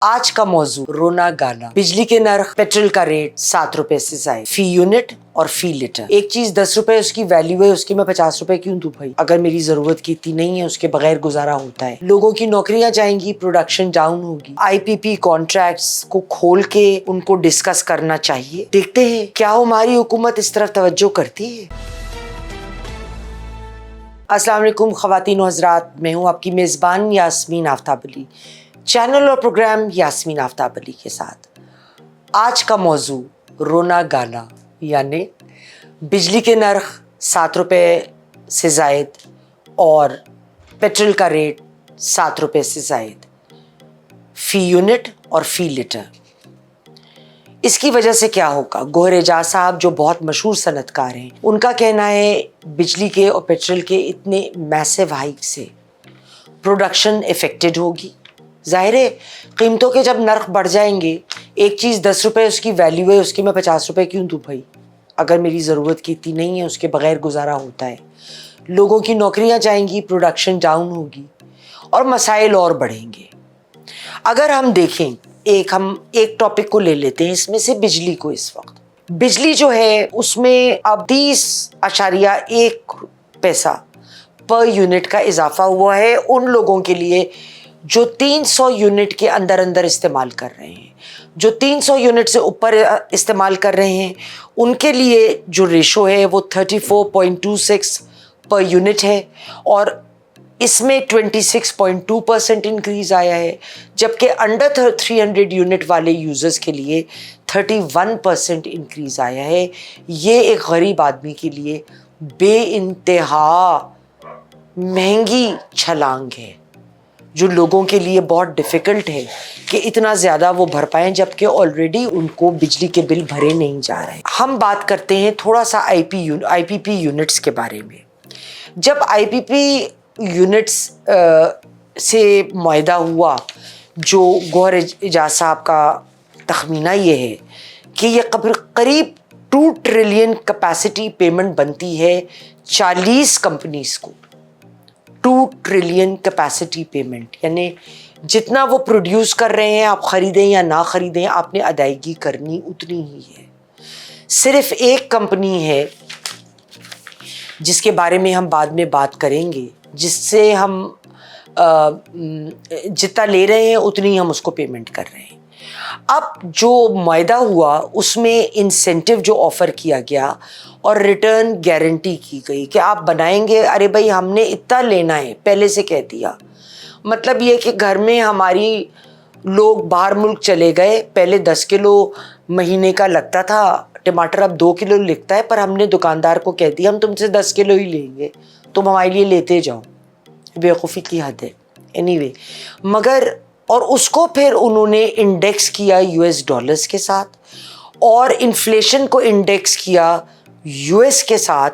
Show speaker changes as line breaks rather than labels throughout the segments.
आज का मौजू रोना गाना। बिजली के नर्ख, पेट्रोल का रेट 7 रुपए से जाए फी यूनिट और फी लीटर। एक चीज 10 रुपए उसकी वैल्यू है, उसकी मैं 50 रुपए क्यों दूं भाई? अगर मेरी जरूरत की इतनी नहीं है, उसके बगैर गुजारा होता है। लोगों की नौकरियां जाएंगी, प्रोडक्शन डाउन होगी। IPP कॉन्ट्रैक्ट्स को खोल के उनको डिस्कस करना चाहिए। देखते हैं क्या हमारी हुकूमत इस तरफ तवज्जो करती है। अस्सलाम वालेकुम ख़वातीन व हज़रात, मैं हूँ आपकी मेज़बान यास्मीन आफ्ताब अली, चैनल और प्रोग्राम यास्मीन आफ्ताब अली के साथ। आज का मौजू रोना गाना, यानी बिजली के नर्ख 7 रुपए से ज़ायद और पेट्रोल का रेट 7 रुपए से ज़ायद फ़ी यूनिट और फ़ी लीटर। इसकी वजह से क्या होगा? गौहर एजाज साहब जो बहुत मशहूर सनतकार हैं, उनका कहना है बिजली के और पेट्रोल के इतने मैसिव हाइक से प्रोडक्शन इफेक्टेड होगी। ज़ाहिर है कीमतों के जब नर्ख बढ़ जाएंगे, एक चीज़ 10 रुपए उसकी वैल्यू है, उसकी मैं 50 रुपए क्यों दूं भाई? अगर मेरी ज़रूरत की इतनी नहीं है, उसके बगैर गुजारा होता है। लोगों की नौकरियां जाएंगी, प्रोडक्शन डाउन होगी और मसाइल और बढ़ेंगे। अगर हम देखें, हम एक टॉपिक को ले लेते हैं इसमें से, बिजली को। इस वक्त बिजली जो है उसमें अब 30.1 पैसा पर यूनिट का इजाफा हुआ है उन लोगों के लिए जो 300 यूनिट के अंदर अंदर इस्तेमाल कर रहे हैं। जो 300 यूनिट से ऊपर इस्तेमाल कर रहे हैं उनके लिए जो रेशो है वो 34.26 पर यूनिट है और इसमें 26.2% इंक्रीज़ आया है, जबकि अंडर 300 यूनिट वाले यूज़र्स के लिए 31% इंक्रीज़ आया है। ये एक गरीब आदमी के लिए बेइंतहा महंगी छलांग है, जो लोगों के लिए बहुत डिफ़िकल्ट है कि इतना ज़्यादा वो भर पाएँ, जबकि ऑलरेडी उनको बिजली के बिल भरे नहीं जा रहे हैं। हम बात करते हैं थोड़ा सा IPP यूनिट्स के बारे में। जब IPP यूनिट्स से मुआहदा हुआ, जो गौहर एजाज साहब का तखमीना ये है कि ये करीब 2 ट्रिलियन कैपेसिटी पेमेंट बनती है 40 कंपनीज को। 2 ट्रिलियन कैपेसिटी पेमेंट, यानी जितना वो प्रोड्यूस कर रहे हैं, आप ख़रीदें या ना ख़रीदें, आपने अदायगी करनी उतनी ही है। सिर्फ एक कंपनी है जिसके बारे में हम बाद में बात करेंगे, जिससे हम जितना ले रहे हैं उतनी हम उसको पेमेंट कर रहे हैं। अब जो मुआहदा हुआ उसमें इंसेंटिव जो ऑफ़र किया गया और रिटर्न गारंटी की गई कि आप बनाएंगे, अरे भाई हमने इतना लेना है, पहले से कह दिया। मतलब ये कि घर में हमारी लोग बाहर मुल्क चले गए, पहले 10 किलो महीने का लगता था टमाटर, अब 2 किलो लिखता है, पर हमने दुकानदार को कह दिया हम तुमसे 10 किलो ही लेंगे, तुम हमारे लिए लेते जाओ। बेवकूफ़ी की हद है। एनीवे, मगर और उसको फिर उन्होंने इंडेक्स किया US डॉलर्स के साथ और इन्फ्लेशन को इंडेक्स किया US के साथ,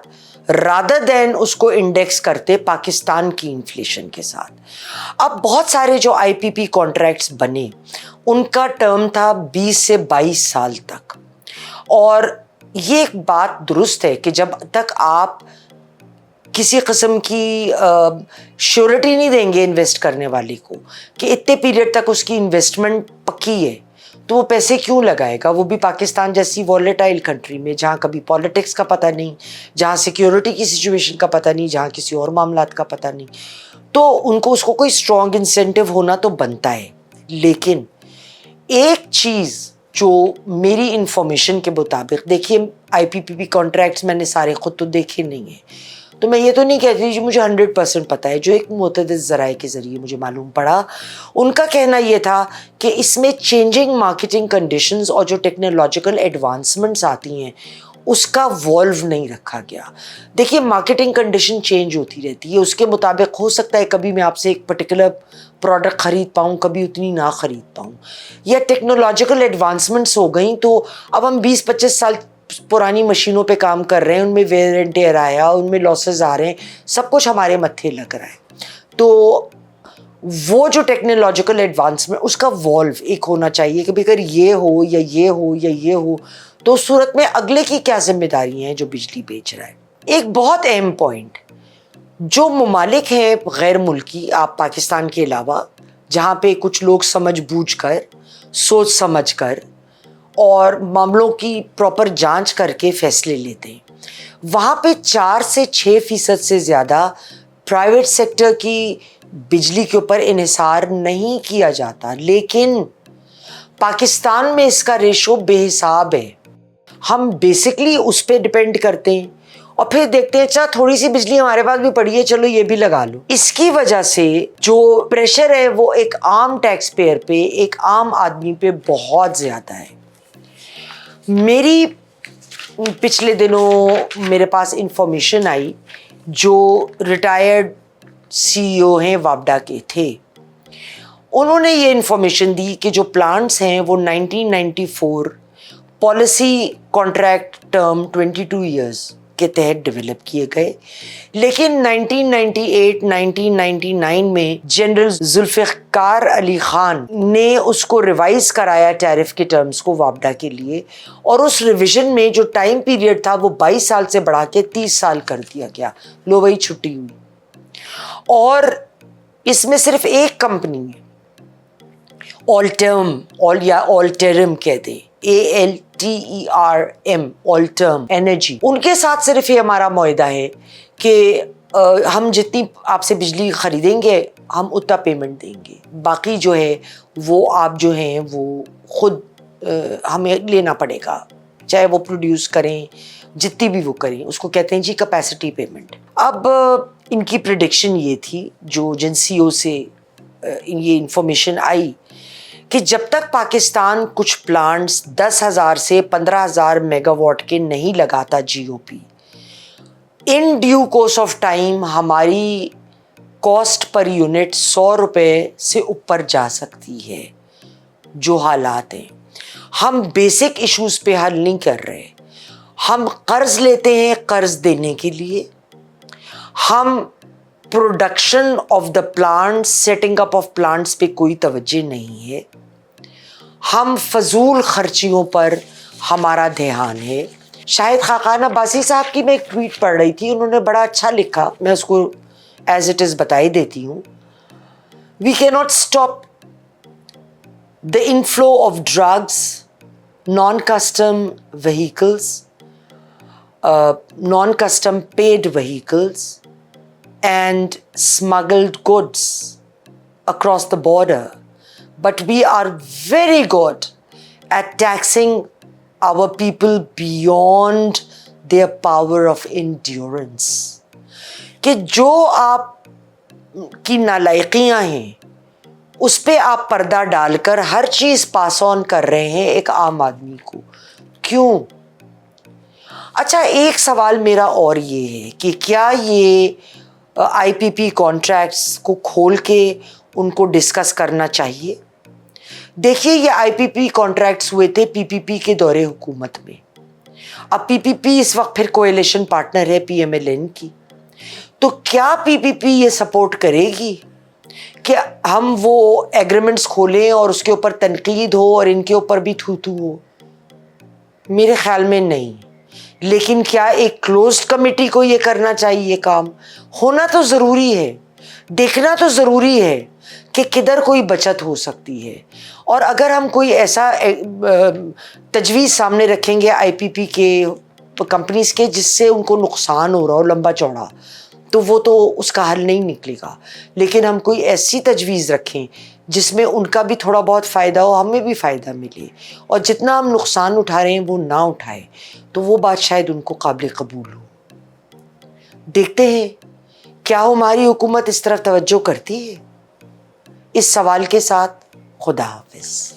रादर देन उसको इंडेक्स करते पाकिस्तान की इन्फ्लेशन के साथ। अब बहुत सारे जो IPP कॉन्ट्रैक्ट्स बने उनका टर्म था 20 से 22 साल तक। और ये एक बात दुरुस्त है कि जब तक आप किसी किस्म की श्योरिटी नहीं देंगे इन्वेस्ट करने वाले को कि इतने पीरियड तक उसकी इन्वेस्टमेंट पक्की है, तो वो पैसे क्यों लगाएगा? वो भी पाकिस्तान जैसी वॉलेटाइल कंट्री में, जहाँ कभी पॉलिटिक्स का पता नहीं, जहाँ सिक्योरिटी की सिचुएशन का पता नहीं, जहाँ किसी और मामलात का पता नहीं, तो उनको उसको कोई स्ट्रॉन्ग इंसेंटिव होना तो बनता है। लेकिन एक चीज़ जो मेरी इंफॉर्मेशन के मुताबिक, देखिए IPP कॉन्ट्रैक्ट्स मैंने सारे खुद तो देखे नहीं हैं, तो मैं ये तो नहीं कहती जी मुझे 100% पता है। जो एक मुतअद्दिद ज़राए के ज़रिए मुझे मालूम पड़ा, उनका कहना ये था कि इसमें चेंजिंग मार्केटिंग कंडीशंस और जो टेक्नोलॉजिकल एडवांसमेंट्स आती हैं उसका वॉल्व नहीं रखा गया। देखिए मार्केटिंग कंडीशन चेंज होती रहती है, उसके मुताबिक हो सकता है कभी मैं आपसे एक पर्टिकुलर प्रोडक्ट ख़रीद पाऊँ, कभी उतनी ना ख़रीद पाऊँ, या टेक्नोलॉजिकल एडवांसमेंट्स हो गई तो अब हम 20-25 साल पुरानी मशीनों पे काम कर रहे हैं, उनमें वेयर एंड टेयर आया, उनमें लॉसेस आ रहे हैं, सब कुछ हमारे मत्थे लग रहा है। तो वो जो टेक्नोलॉजिकल एडवांसमेंट, उसका वॉल्व एक होना चाहिए कि अगर ये हो या ये हो या ये हो, तो उस सूरत में अगले की क्या जिम्मेदारी हैं जो बिजली बेच रहा है। एक बहुत अहम पॉइंट, जो ममालिक हैं गैर मुल्की, आप पाकिस्तान के अलावा جہاں پہ کچھ لوگ سمجھ بوجھ کر, سوچ سمجھ کر اور معاملوں کی پراپر جانچ کر کے فیصلے لیتے ہیں. وہاں پہ 4 سے 6% سے زیادہ پرائیویٹ سیکٹر کی بجلی کے اوپر انحصار نہیں کیا جاتا, لیکن پاکستان میں اس کا ریشو بے حساب ہے. ہم بیسکلی اس پہ ڈپینڈ کرتے ہیں اور پھر دیکھتے ہیں اچھا تھوڑی سی بجلی ہمارے پاس بھی پڑی ہے, چلو یہ بھی لگا لو. اس کی وجہ سے جو پریشر ہے وہ ایک عام ٹیکس پیئر پہ, ایک عام آدمی پہ بہت زیادہ ہے. میری پچھلے دنوں میرے پاس انفارمیشن آئی, جو ریٹائرڈ سی ای او ہیں وابڈا کے تھے, انہوں نے یہ انفارمیشن دی کہ جو پلانٹس ہیں وہ 1994 پالیسی کانٹریکٹ ٹرم 22 ایئرس کے تحت ڈیولپ کیے گئے, لیکن 1998-1999 میں جنرل ذوالفقار علی خان نے اس کو ریوائز کرایا ٹیرف کے ٹرمز کو وابڈا کے لیے, اور اس ریویژن میں جو ٹائم پیریڈ تھا وہ 22 سال سے بڑھا کے 30 سال کر دیا گیا. لو وہی چھٹی ہوئی. اور اس میں صرف ایک کمپنی ہے, آلٹرم یا آلٹرم کہتے ہیں, ALTERM, آلٹرم انرجی. ان کے ساتھ صرف یہ ہمارا معاہدہ ہے کہ ہم جتنی آپ سے بجلی خریدیں گے ہم اتنا پیمنٹ دیں گے, باقی جو ہے وہ آپ جو ہیں وہ خود ہمیں لینا پڑے گا, چاہے وہ پروڈیوس کریں جتنی بھی وہ کریں, اس کو کہتے ہیں جی کیپیسٹی پیمنٹ. اب ان کی پریڈکشن یہ تھی, جو ایجنسیوں سے یہ انفارمیشن آئی, کہ جب تک پاکستان کچھ پلانٹس 10,000 سے 15,000 میگا واٹ کے نہیں لگاتا G O P, in due course of time ہماری کاسٹ پر یونٹ 100 روپے سے اوپر جا سکتی ہے. جو حالات ہیں, ہم بیسک ایشوز پہ حل نہیں کر رہے. ہم قرض لیتے ہیں قرض دینے کے لیے, ہم production of the plants, setting up of plants پہ کوئی توجہ نہیں ہے. ہم فضول خرچیوں پر ہمارا دھیان ہے. شاہد خاقان عباسی صاحب کی میں ایک ٹویٹ پڑھ رہی تھی, انہوں نے بڑا اچھا لکھا, میں اس کو ایز اٹ از بتائی دیتی ہوں. وی کی not stop the inflow of drugs, non-custom vehicles, non-custom paid vehicles and smuggled goods across the border, but we are very good at taxing our people beyond their power of endurance. کہ جو آپ کی نالائقیاں ہیں اس پہ آپ پردہ ڈال کر ہر چیز پاس آن کر رہے ہیں ایک عام آدمی کو. کیوں؟ اچھا ایک سوال میرا اور یہ ہے کہ کیا یہ آئی پی پی کانٹریکٹس کو کھول کے ان کو ڈسکس کرنا چاہیے؟ دیکھیے یہ آئی پی پی کانٹریکٹس ہوئے تھے پی پی پی کے دور حکومت میں. اب پی پی پی اس وقت پھر کولیشن پارٹنر ہے پی ایم ایل این کی, تو کیا پی پی پی یہ سپورٹ کرے گی کہ ہم وہ ایگریمنٹس کھولیں اور اس کے اوپر تنقید ہو اور ان کے اوپر بھی تھو تھو ہو؟ میرے خیال میں نہیں. لیکن کیا ایک کلوزڈ کمیٹی کو یہ کرنا چاہیے؟ کام ہونا تو ضروری ہے, دیکھنا تو ضروری ہے کہ کدھر کوئی بچت ہو سکتی ہے. اور اگر ہم کوئی ایسا تجویز سامنے رکھیں گے آئی پی پی کے کمپنیز کے جس سے ان کو نقصان ہو رہا ہو لمبا چوڑا, تو وہ تو اس کا حل نہیں نکلے گا. لیکن ہم کوئی ایسی تجویز رکھیں جس میں ان کا بھی تھوڑا بہت فائدہ ہو, ہمیں بھی فائدہ ملے, اور جتنا ہم نقصان اٹھا رہے ہیں وہ نہ اٹھائے, تو وہ بات شاید ان کو قابل قبول ہو. دیکھتے ہیں کیا ہماری حکومت اس طرف توجہ کرتی ہے. اس سوال کے ساتھ خدا حافظ.